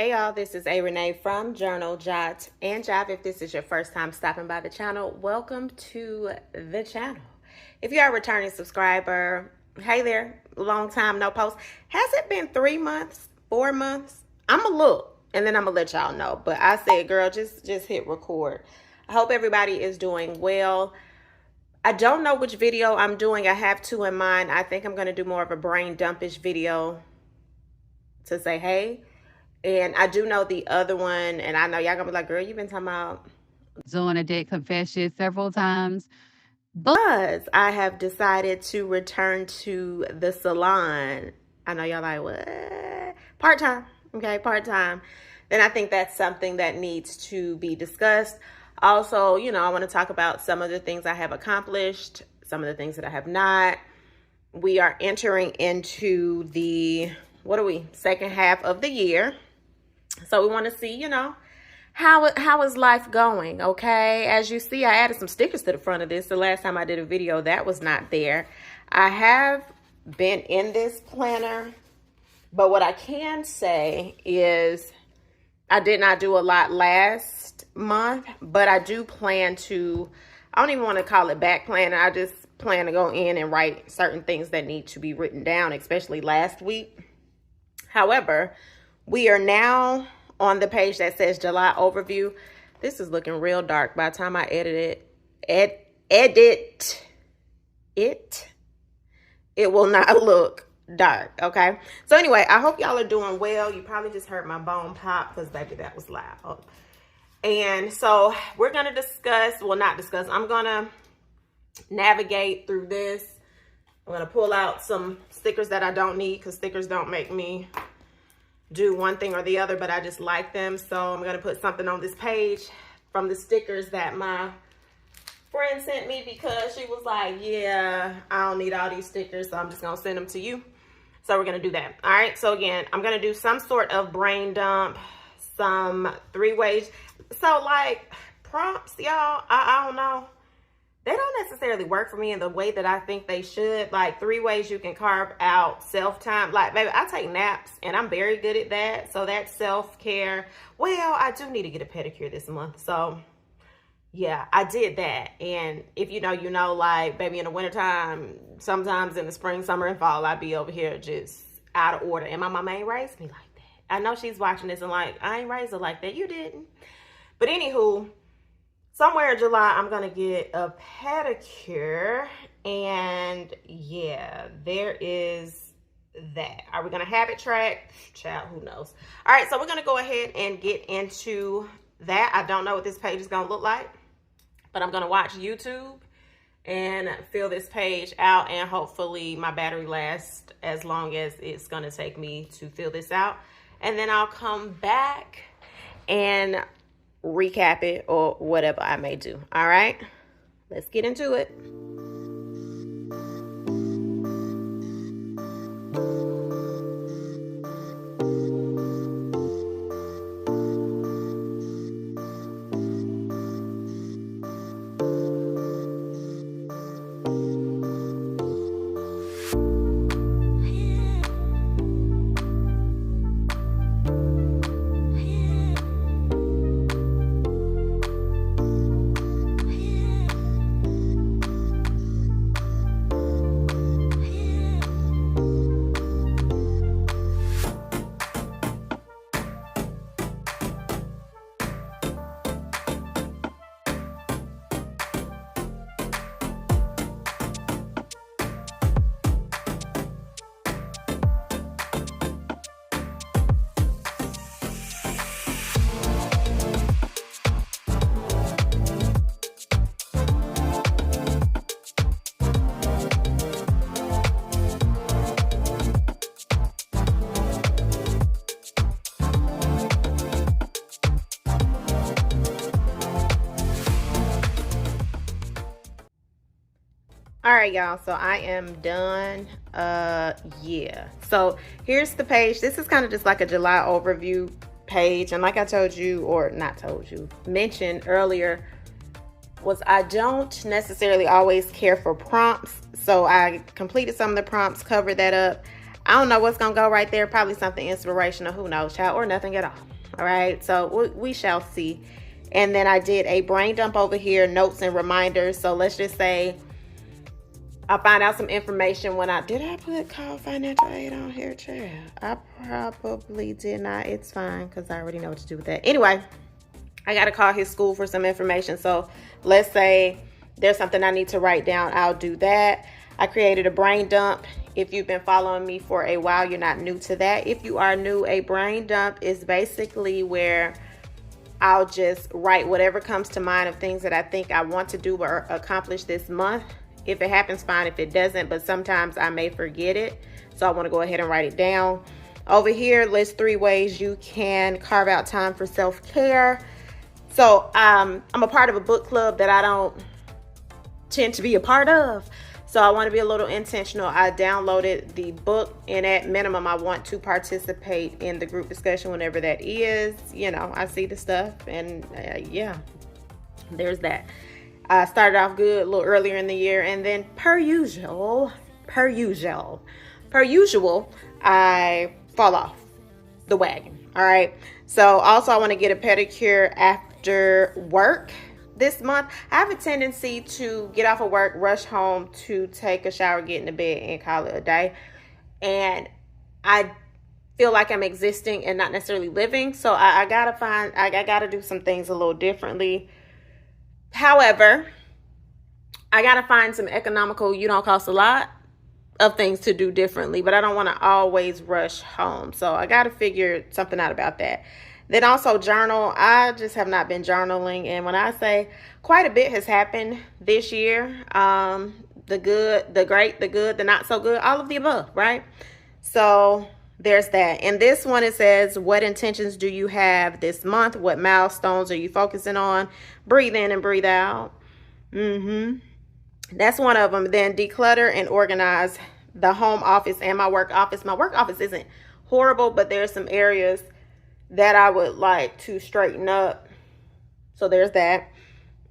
Hey y'all, this is A Renee from Journal, Jot, and Job. If this is your first time stopping by the channel, welcome to the channel. If you are a returning subscriber, hey there, long time no post. Has it been 3 months, 4 months? I'ma look and then I'm gonna let y'all know. But I said, girl, just hit record. I hope everybody is doing well. I don't know which video I'm doing. I have two in mind. I think I'm gonna do more of a brain dumpish video to say hey. And I do know the other one, and I know y'all gonna be like, girl, you've been talking about doing a debt confession several times. But I have decided to return to the salon. I know y'all like, what? Part-time, okay, part-time. Then I think that's something that needs to be discussed. Also, you know, I want to talk about some of the things I have accomplished, some of the things that I have not. We are entering into the, second half of the year. So we want to see, you know, how is life going, okay? As you see, I added some stickers to the front of this. The last time I did a video, that was not there. I have been in this planner, but what I can say is I did not do a lot last month, but I do plan to, I don't even want to call it back planner. I just plan to go in and write certain things that need to be written down, especially last week. However, we are now on the page that says July overview. This is looking real dark. By the time I edit it will not look dark, okay? So anyway, I hope y'all are doing well. You probably just heard my bone pop because, baby, that was loud. And so we're going to discuss, well, not discuss, I'm going to navigate through this. I'm going to pull out some stickers that I don't need because stickers don't make me do one thing or the other, but I just like them. So I'm going to put something on this page from the stickers that my friend sent me because she was like, yeah, I don't need all these stickers, so I'm just going to send them to you. So we're going to do that. All right. So again, I'm going to do some sort of brain dump, some 3 ways. So like prompts, y'all, I don't know. They don't necessarily work for me in the way that I think they should. Like 3 ways you can carve out self-time. Like, baby, I take naps and I'm very good at that. So that's self-care. Well, I do need to get a pedicure this month. So yeah, I did that. And if you know, like, baby, in the wintertime, sometimes in the spring, summer, and fall, I'd be over here just out of order. And my mama ain't raised me like that. I know she's watching this and like, I ain't raised her like that. You didn't. But anywho, somewhere in July, I'm going to get a pedicure. And yeah, there is that. Are we going to habit track? Child, who knows? All right, so we're going to go ahead and get into that. I don't know what this page is going to look like, but I'm going to watch YouTube and fill this page out. And hopefully my battery lasts as long as it's going to take me to fill this out. And then I'll come back and recap it or whatever I may do. All right, let's get into it. All right, y'all, so I am done. Yeah, so here's the page. This is kind of just like a July overview page, and like I told you, or not told you, mentioned earlier, was I don't necessarily always care for prompts. So I completed some of the prompts, covered that up. I don't know what's gonna go right there, probably something inspirational, who knows, child, or nothing at all. All right, so we shall see. And then I did a brain dump over here, notes and reminders. So let's just say I'll find out some information when did I put call financial aid on here, child? I probably did not. It's fine because I already know what to do with that. Anyway, I got to call his school for some information. So let's say there's something I need to write down. I'll do that. I created a brain dump. If you've been following me for a while, you're not new to that. If you are new, a brain dump is basically where I'll just write whatever comes to mind of things that I think I want to do or accomplish this month. If it happens, fine. If it doesn't, but sometimes I may forget it. So I want to go ahead and write it down. Over here, list 3 ways you can carve out time for self-care. So I'm a part of a book club that I don't tend to be a part of. So I want to be a little intentional. I downloaded the book, and at minimum, I want to participate in the group discussion whenever that is. You know, I see the stuff, and yeah, there's that. I started off good a little earlier in the year, and then per usual, I fall off the wagon. All right. So also I want to get a pedicure after work this month. I have a tendency to get off of work, rush home to take a shower, get into bed, and call it a day. And I feel like I'm existing and not necessarily living. So I gotta do some things a little differently. However, I gotta find some economical, cost a lot of things to do differently, but I don't want to always rush home. So I got to figure something out about that. Then also journal. I just have not been journaling. And when I say quite a bit has happened this year, the good, the great, the good, the not so good, all of the above, right? So there's that. And this one, it says, what intentions do you have this month? What milestones are you focusing on? Breathe in and breathe out. That's one of them. Then declutter and organize the home office and my work office. My work office isn't horrible, but there's some areas that I would like to straighten up. So there's that.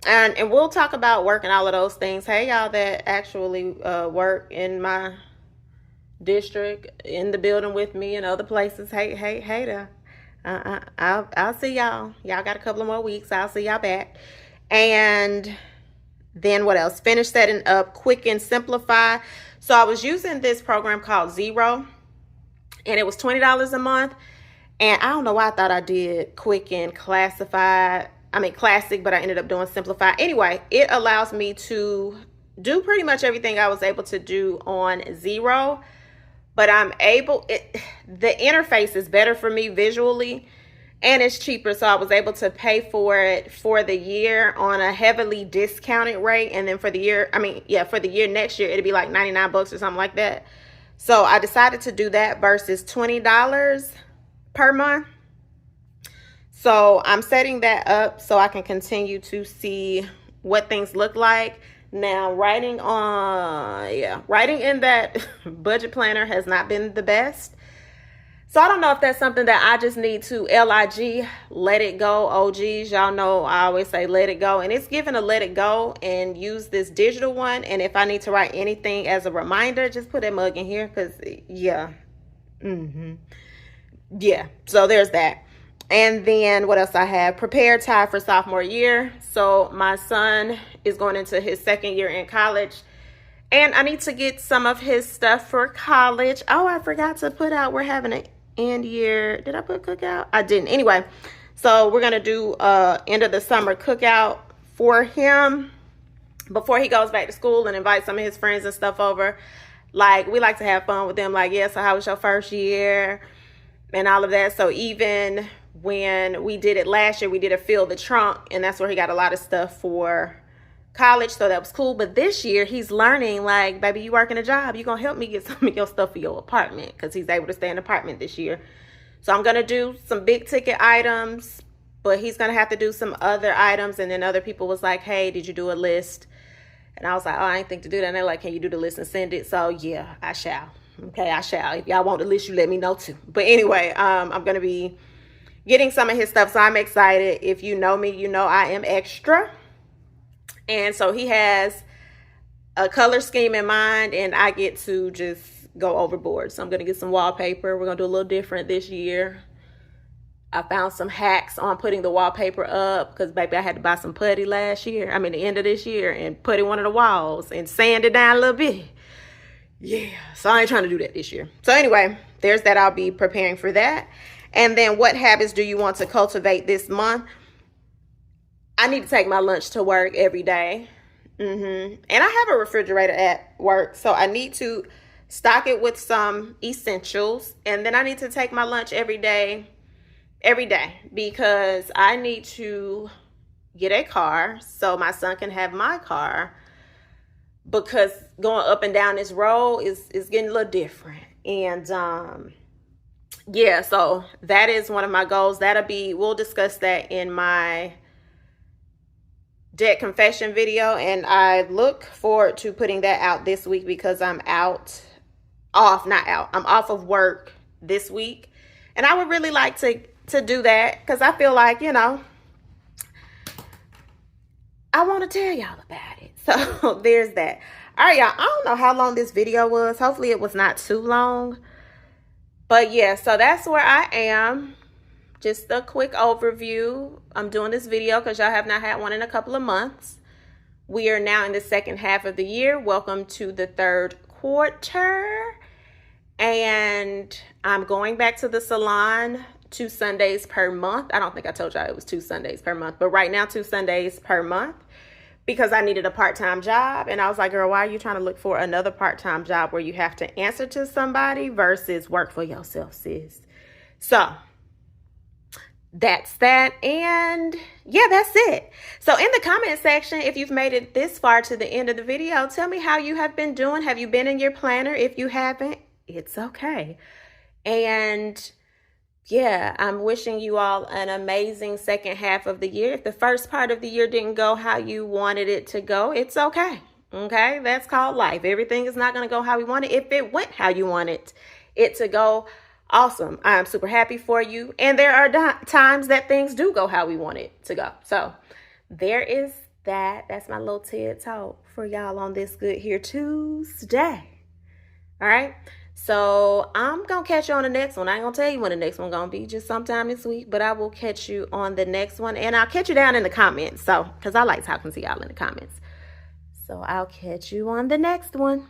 And we'll talk about work and all of those things. Hey, y'all that actually work in my district, in the building with me and other places. Hey there. I'll see y'all. Y'all got a couple of more weeks. I'll see y'all back. And then what else? Finish setting up Quicken Simplify. So I was using this program called Xero, and it was $20 a month. And I don't know why I thought I did Quicken Classic, but I ended up doing Simplify. Anyway, it allows me to do pretty much everything I was able to do on Xero, but the interface is better for me visually. And it's cheaper, so I was able to pay for it for the year on a heavily discounted rate. And then for the year next year, it'd be like $99 or something like that. So I decided to do that versus $20 per month. So I'm setting that up so I can continue to see what things look like. Now, writing in that budget planner has not been the best. So I don't know if that's something that I just need to let it go. OGs, y'all know I always say let it go. And it's given a let it go and use this digital one. And if I need to write anything as a reminder, just put that mug in here because, yeah. Yeah, so there's that. And then what else I have? Prepare Ty for sophomore year. So my son is going into his second year in college. And I need to get some of his stuff for college. Oh, I forgot to put out, we're having an end year. Did I put cookout? I didn't. Anyway, so we're going to do end of the summer cookout for him before he goes back to school and invite some of his friends and stuff over. Like, we like to have fun with them. Like, yeah, so how was your first year? And all of that. So even when we did it last year, we did a fill the trunk. And that's where he got a lot of stuff for college. So that was cool. But this year he's learning, like, baby, you working a job, you gonna help me get some of your stuff for your apartment, because he's able to stay in an apartment this year. So I'm gonna do some big ticket items, but he's gonna have to do some other items. And then other people was like, hey, did you do a list? And I was like, oh, I ain't think to do that. And they're like, can you do the list and send it? So yeah, I shall. Okay, I shall. If y'all want the list, you let me know too. But anyway, I'm gonna be getting some of his stuff, so I'm excited. If you know me, you know I am extra. And so he has a color scheme in mind, and I get to just go overboard. So I'm going to get some wallpaper. We're going to do a little different this year. I found some hacks on putting the wallpaper up because, baby, I had to buy some putty the end of this year, and putty one of the walls and sand it down a little bit. Yeah, so I ain't trying to do that this year. So anyway, there's that. I'll be preparing for that. And then what habits do you want to cultivate this month? I need to take my lunch to work every day. And I have a refrigerator at work, so I need to stock it with some essentials. And then I need to take my lunch every day, because I need to get a car so my son can have my car, because going up and down this road is getting a little different. And yeah, so that is one of my goals. We'll discuss that in my debt confession video, and I look forward to putting that out this week because I'm off of work this week, and I would really like to do that because I feel like, I want to tell y'all about it. So there's that. All right, y'all, I don't know how long this video was. Hopefully it was not too long. But yeah, so that's where I am. Just a quick overview. I'm doing this video because y'all have not had one in a couple of months. We are now in the second half of the year. Welcome to the third quarter. And I'm going back to the salon 2 Sundays per month. I don't think I told y'all it was 2 Sundays per month, but right now 2 Sundays per month, because I needed a part-time job. And I was like, girl, why are you trying to look for another part-time job where you have to answer to somebody versus work for yourself, sis? So that's that. And yeah, that's it. So in the comment section, if you've made it this far to the end of the video, tell me how you have been doing. Have you been in your planner? If you haven't, it's okay. And yeah, I'm wishing you all an amazing second half of the year. If the first part of the year didn't go how you wanted it to go, it's okay. Okay, that's called life. Everything is not going to go how we want it. If it went how you wanted it to go, awesome. I'm super happy for you. And there are times that things do go how we want it to go. So there is that. That's my little TED talk for y'all on this Good Here Tuesday. All right. So I'm going to catch you on the next one. I ain't going to tell you when the next one going to be, just sometime this week, but I will catch you on the next one, and I'll catch you down in the comments. So, because I like talking to y'all in the comments. So I'll catch you on the next one.